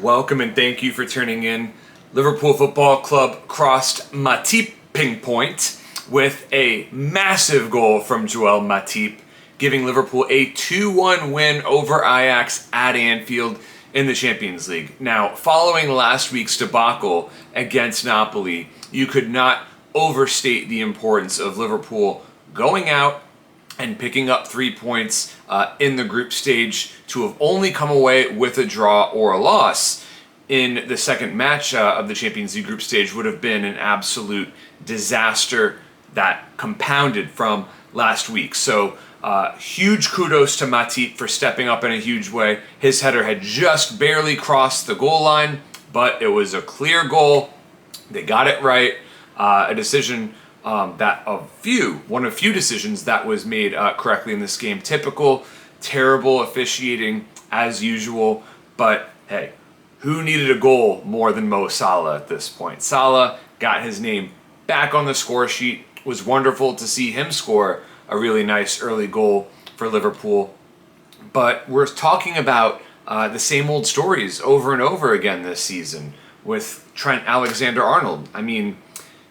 Welcome and thank you for tuning in. Liverpool Football Club crossed Matip ping point with a massive goal from Joel Matip, giving Liverpool a 2-1 win over Ajax at Anfield in the Champions League. Now, following last week's debacle against Napoli, you could not overstate the importance of Liverpool going out and picking up 3 points in the group stage to have only come away with a draw or a loss in the second match of the Champions League group stage would have been an absolute disaster that compounded from last week. So huge kudos to Matip for stepping up in a huge way. His header had just barely crossed the goal line, but it was a clear goal. They got it right. A decision one of few decisions that was made correctly in this game. Typical, terrible officiating as usual, but hey, who needed a goal more than Mo Salah at this point? Salah got his name back on the score sheet. It was wonderful to see him score a really nice early goal for Liverpool. But we're talking about the same old stories over and over again this season with Trent AlexanderArnold. I mean,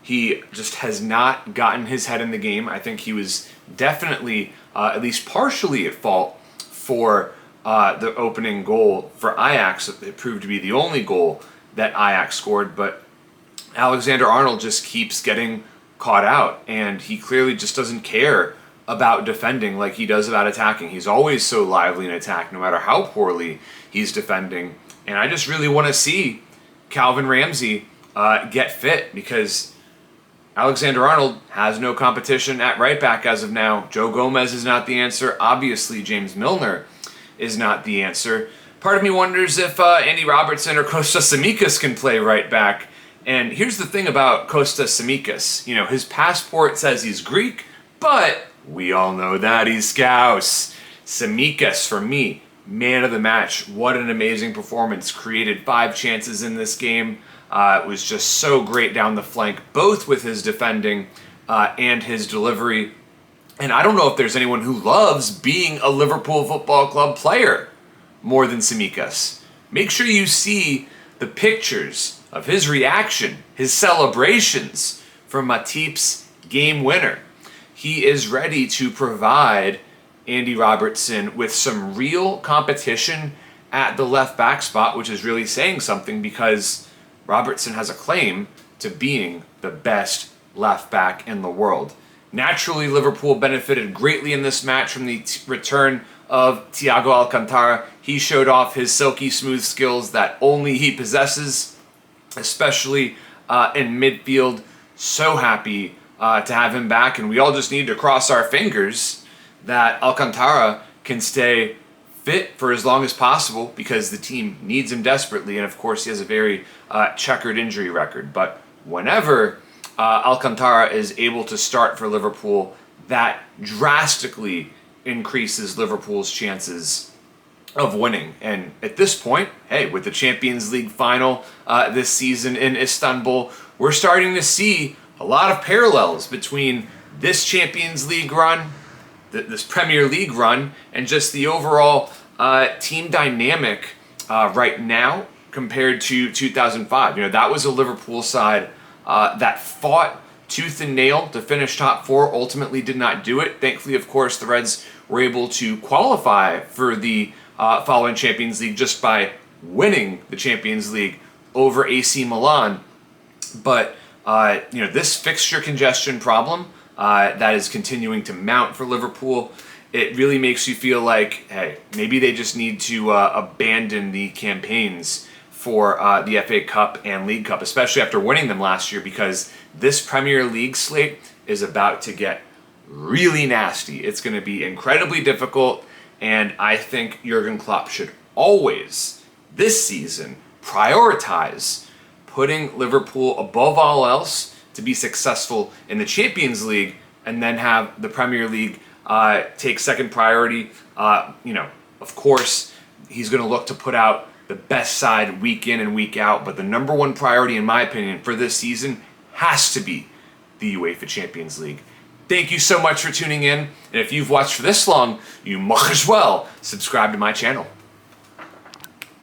he just has not gotten his head in the game. I think he was definitely, at least partially at fault for the opening goal for Ajax. It proved to be the only goal that Ajax scored, but AlexanderArnold just keeps getting caught out, and he clearly just doesn't care about defending like he does about attacking. He's always so lively in attack, no matter how poorly he's defending. And I just really want to see Calvin Ramsey get fit, because AlexanderArnold has no competition at right back as of now. Joe Gomez is not the answer. Obviously, James Milner is not the answer. Part of me wonders if Andy Robertson or Kostas Mitroglou can play right back. And here's the thing about Kostas Mitroglou. You know, his passport says he's Greek, but we all know that he's Scouse. Mitroglou, for me, man of the match. What an amazing performance. Created 5 chances in this game. It was just so great down the flank, both with his defending and his delivery. And I don't know if there's anyone who loves being a Liverpool Football Club player more than Tsimikas. Make sure you see the pictures of his reaction, his celebrations from Matip's game winner. He is ready to provide Andy Robertson with some real competition at the left back spot, which is really saying something, because Robertson has a claim to being the best left back in the world. Naturally, Liverpool benefited greatly in this match from the return of Thiago Alcantara. He showed off his silky smooth skills that only he possesses, especially in midfield. So happy to have him back, and we all just need to cross our fingers that Alcantara can stay fit for as long as possible, because the team needs him desperately, and of course he has a very checkered injury record. But whenever Alcantara is able to start for Liverpool, that drastically increases Liverpool's chances of winning. And at this point, hey, with the Champions League final this season in Istanbul, we're starting to see a lot of parallels between this Champions League run, this Premier League run, and just the overall team dynamic right now compared to 2005. You know, that was a Liverpool side that fought tooth and nail to finish top 4, ultimately did not do it. Thankfully, of course, the Reds were able to qualify for the following Champions League just by winning the Champions League over AC Milan. But this fixture congestion problem that is continuing to mount for Liverpool, it really makes you feel like, hey, maybe they just need to abandon the campaigns for the FA Cup and League Cup, especially after winning them last year, because this Premier League slate is about to get really nasty. It's going to be incredibly difficult, and I think Jurgen Klopp should always, this season, prioritize putting Liverpool above all else to be successful in the Champions League, and then have the Premier League take second priority. Of course, he's going to look to put out the best side week in and week out, but the number one priority, in my opinion, for this season has to be the UEFA Champions League. Thank you so much for tuning in, and if you've watched for this long, you might as well subscribe to my channel.